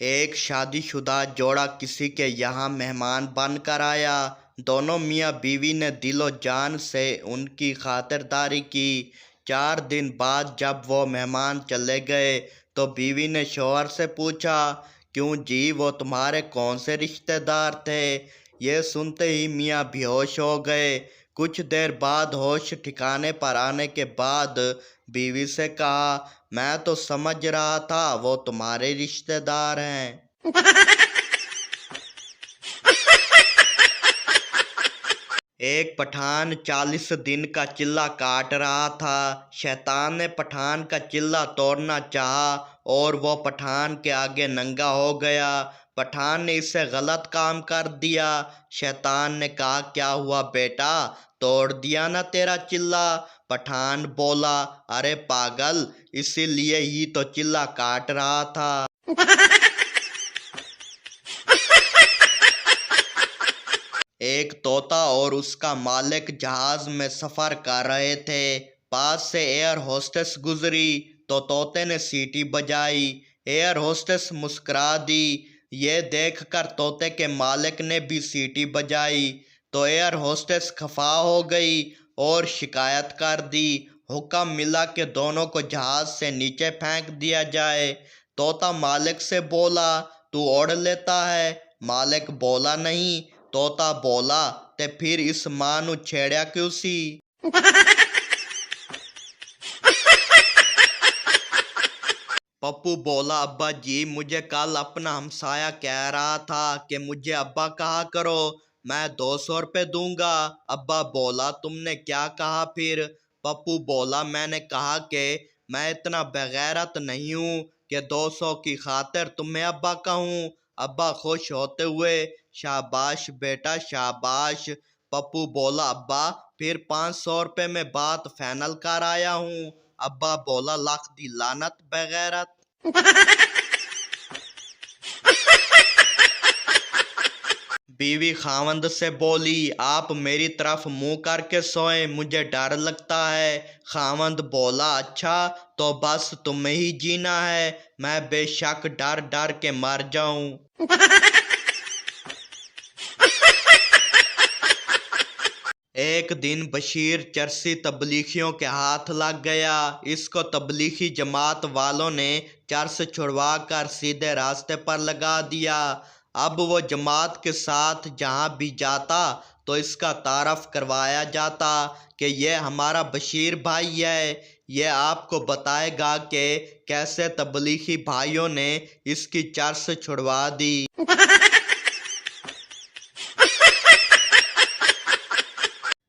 ایک شادی شدہ جوڑا کسی کے یہاں مہمان بن کر آیا۔ دونوں میاں بیوی نے دل و جان سے ان کی خاطرداری کی۔ 4 دن بعد جب وہ مہمان چلے گئے تو بیوی نے شوہر سے پوچھا، کیوں جی، وہ تمہارے کون سے رشتہ دار تھے؟ یہ سنتے ہی میاں بے ہوش ہو گئے۔ کچھ دیر بعد ہوش ٹھکانے پر آنے کے بعد بیوی سے کہا، میں تو سمجھ رہا تھا وہ تمہارے رشتہ دار ہیں۔ ایک پٹھان 40 دن کا چلہ کاٹ رہا تھا۔ شیطان نے پٹھان کا چلہ توڑنا چاہا اور وہ پٹھان کے آگے ننگا ہو گیا۔ پٹھان نے اسے غلط کام کر دیا۔ شیطان نے کہا، کیا ہوا بیٹا، توڑ دیا نا تیرا چلہ؟ پٹھان بولا، ارے پاگل، اسی لیے ہی تو چلہ کاٹ رہا تھا۔ ایک طوطا اور اس کا مالک جہاز میں سفر کر رہے تھے۔ پاس سے ایئر ہوسٹس گزری تو طوطے نے سیٹی بجائی۔ ایئر ہوسٹس مسکرا دی۔ یہ دیکھ کر طوطے کے مالک نے بھی سیٹی بجائی تو ایئر ہوسٹس خفا ہو گئی اور شکایت کر دی۔ حکم ملا کہ دونوں کو جہاز سے نیچے پھینک دیا جائے۔ طوطا مالک سے بولا، تو اڑ لیتا ہے؟ مالک بولا، نہیں۔ طوطا بولا، تے پھر اس ماں نو چھیڑیا کیوں سی؟ پپو بولا، ابا جی، مجھے کل اپنا ہمسایہ کہہ رہا تھا کہ مجھے ابا کہا کرو، میں 200 روپے دوں گا۔ ابا بولا، تم نے کیا کہا پھر؟ پپو بولا، میں نے کہا کہ میں اتنا بےغیرت نہیں ہوں کہ 200 کی خاطر تمہیں ابا کہوں۔ ابا خوش ہوتے ہوئے، شاباش بیٹا شاباش۔ پپو بولا، ابا پھر 500 روپے میں بات فائنل کر آیا ہوں۔ ابا بولا، لاکھ دی لعنت بےغیرت۔ بیوی خاوند سے بولی، آپ میری طرف منہ کر کے سوئیں، مجھے ڈر لگتا ہے۔ خاوند بولا، اچھا تو بس تمہیں ہی جینا ہے، میں بے شک ڈر ڈر کے مر جاؤں۔ ایک دن بشیر چرسی تبلیغیوں کے ہاتھ لگ گیا۔ اس کو تبلیغی جماعت والوں نے چرس چھڑوا کر سیدھے راستے پر لگا دیا۔ اب وہ جماعت کے ساتھ جہاں بھی جاتا تو اس کا تعارف کروایا جاتا کہ یہ ہمارا بشیر بھائی ہے، یہ آپ کو بتائے گا کہ کیسے تبلیغی بھائیوں نے اس کی چرس چھڑوا دی۔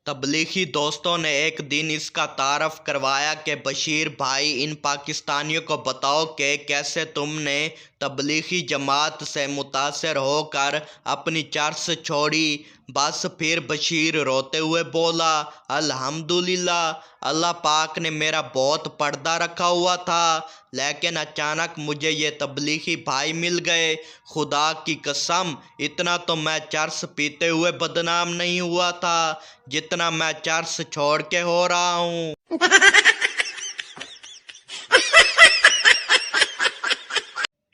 تبلیغی دوستوں نے ایک دن اس کا تعارف کروایا کہ بشیر بھائی، ان پاکستانیوں کو بتاؤ کہ کیسے تم نے تبلیغی جماعت سے متاثر ہو کر اپنی چرس چھوڑی۔ بس پھر بشیر روتے ہوئے بولا، الحمدللہ، اللہ پاک نے میرا بہت پردہ رکھا ہوا تھا، لیکن اچانک مجھے یہ تبلیغی بھائی مل گئے۔ خدا کی قسم، اتنا تو میں چرس پیتے ہوئے بدنام نہیں ہوا تھا جتنا میں چرس چھوڑ کے ہو رہا ہوں۔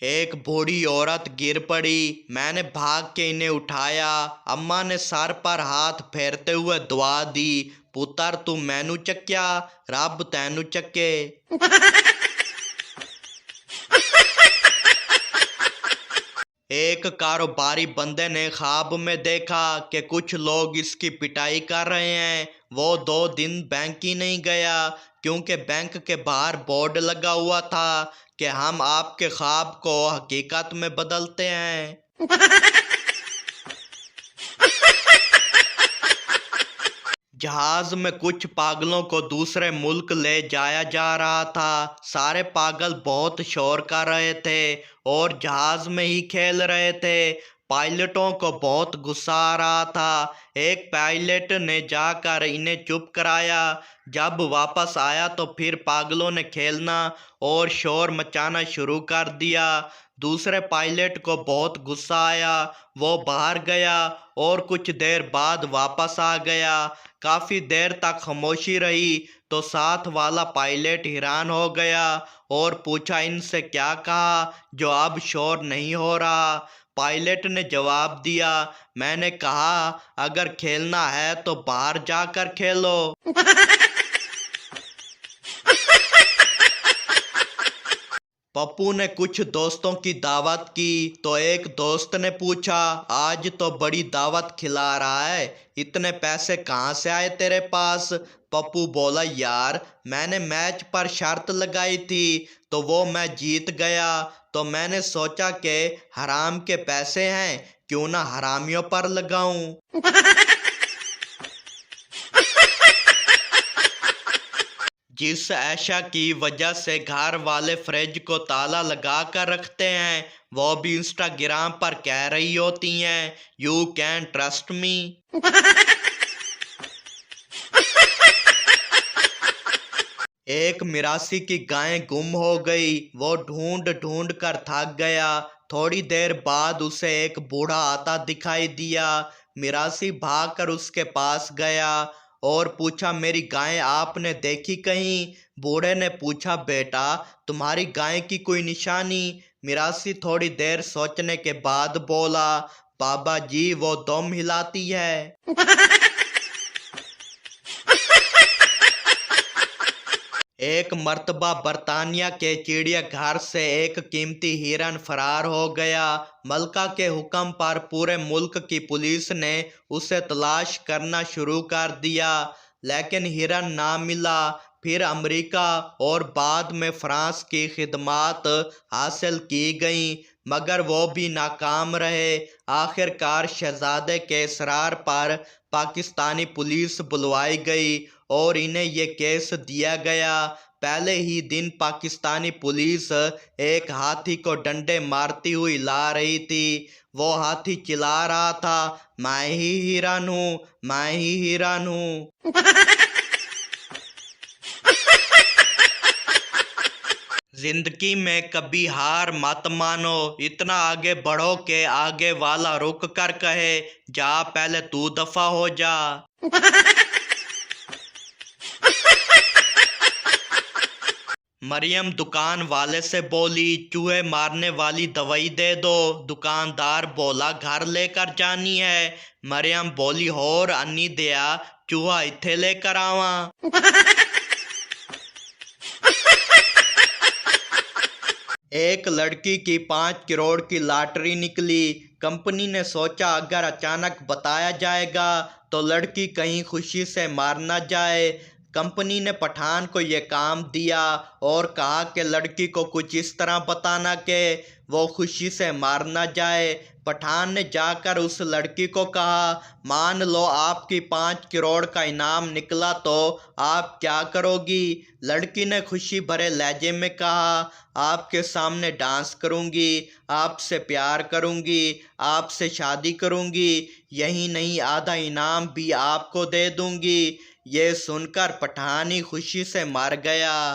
ایک بوڑھی عورت گر پڑی، میں نے بھاگ کے انہیں اٹھایا۔ اماں نے سر پر ہاتھ پھیرتے ہوئے دعا دی، پتر تو مینو چکیا، رب تینو چکے۔ ایک کاروباری بندے نے خواب میں دیکھا کہ کچھ لوگ اس کی پٹائی کر رہے ہیں۔ وہ 2 دن بینک ہی نہیں گیا کیونکہ بینک کے باہر بورڈ لگا ہوا تھا کہ ہم آپ کے خواب کو حقیقت میں بدلتے ہیں۔ جہاز میں کچھ پاگلوں کو دوسرے ملک لے جایا جا رہا تھا۔ سارے پاگل بہت شور کر رہے تھے اور جہاز میں ہی کھیل رہے تھے۔ पायलटों को बहुत गुस्सा आ रहा था। एक पायलट ने जाकर इन्हें चुप कराया। जब वापस आया तो फिर पागलों ने खेलना और शोर मचाना शुरू कर दिया। दूसरे पायलट को बहुत गुस्सा आया। वो बाहर गया और कुछ देर बाद वापस आ गया। काफी देर तक खामोशी रही तो साथ वाला पायलट हैरान हो गया और पूछा, इनसे क्या कहा जो अब शोर नहीं हो रहा? पायलट ने जवाब दिया, मैंने कहा अगर खेलना है तो बाहर जाकर खेलो। पप्पू ने कुछ दोस्तों की दावत की तो एक दोस्त ने पूछा, आज तो बड़ी दावत खिला रहा है, इतने पैसे कहाँ से आए तेरे पास? पप्पू बोला, यार मैंने मैच पर शर्त लगाई थी तो वो मैं जीत गया, तो मैंने सोचा कि हराम के पैसे हैं, क्यों ना हरामियों पर लगाऊं। जिस ऐशा की वजह से घर वाले फ्रिज को ताला लगा कर रखते हैं, वो भी इंस्टाग्राम पर कह रही होती हैं, यू कैन ट्रस्ट मी। एक मिरासी की गाय गुम हो गई। वो ढूंढ ढूंढ कर थक गया। थोड़ी देर बाद उसे एक बूढ़ा आता दिखाई दिया। मिरासी भागकर उसके पास गया और पूछा, मेरी गाय आपने देखी कहीं? बूढ़े ने पूछा, बेटा तुम्हारी गाय की कोई निशानी? मिरासी थोड़ी देर सोचने के बाद बोला, बाबा जी वो दम हिलाती है। एक मर्तबा बर्तानिया के चिड़ियाघर से एक कीमती हिरन फरार हो गया। मलका के हुक्म पर पूरे मुल्क की पुलिस ने उसे तलाश करना शुरू कर दिया, लेकिन हिरन ना मिला। फिर अमेरिका और बाद में फ्रांस की खिदमात हासिल की गईं, मगर वो भी नाकाम रहे। आखिरकार शहजादे के इसरार पर पाकिस्तानी पुलिस बुलवाई गई और इन्हें ये केस दिया गया। पहले ही दिन पाकिस्तानी पुलिस एक हाथी को डंडे मारती हुई ला रही थी। वो हाथी चिल्ला रहा था, मैं ही हिरन हूँ, मैं ही हिरन हूँ। जिंदगी में कभी हार मत मानो, इतना आगे बढ़ो के आगे वाला रुक कर कहे, जा पहले तू दफा हो जा। मरियम दुकान वाले से बोली, चूहे मारने वाली दवाई दे दो। दुकानदार बोला, घर लेकर जानी है। मरियम बोली, होर अन्नी दिया चूहा इत्थे लेकर आवा। एक लड़की की 5 करोड़ की लॉटरी निकली। कंपनी ने सोचा अगर अचानक बताया जाएगा तो लड़की कहीं खुशी से मार न जाए। कंपनी ने पठान को यह काम दिया और कहा कि लड़की को कुछ इस तरह बताना कि वो खुशी से मार न जाए। पठान ने जाकर उस लड़की को कहा, मान लो आपकी 5 करोड़ का इनाम निकला तो आप क्या करोगी? लड़की ने खुशी भरे लहजे में कहा, आपके सामने डांस करूंगी, आपसे प्यार करूंगी, आपसे शादी करूंगी, यही नहीं आधा इनाम भी आपको दे दूंगी। ये सुनकर पठान ही खुशी से मर गया।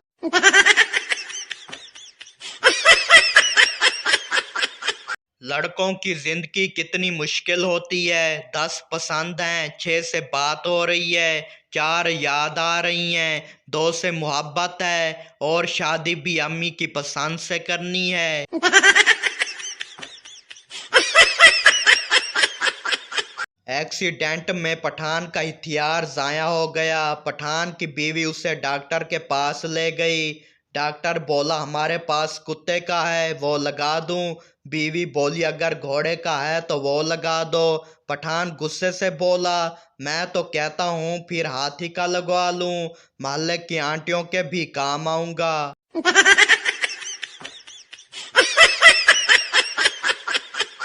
लड़कों की जिंदगी कितनी मुश्किल होती है। 10 पसंद हैं, 6 से बात हो रही है, 4 याद आ रही हैं, 2 से मोहब्बत है और शादी भी अम्मी की पसंद से करनी है। एक्सीडेंट में पठान का हथियार ज़ाया हो गया। पठान की बीवी उसे डॉक्टर के पास ले गई। डॉक्टर बोला, हमारे पास कुत्ते का है, वो लगा दूं? बीवी बोली, अगर घोड़े का है तो वो लगा दो। पठान गुस्से से बोला, मैं तो कहता हूँ फिर हाथी का लगवा लूं, मोहल्ले की आंटियों के भी काम आऊंगा।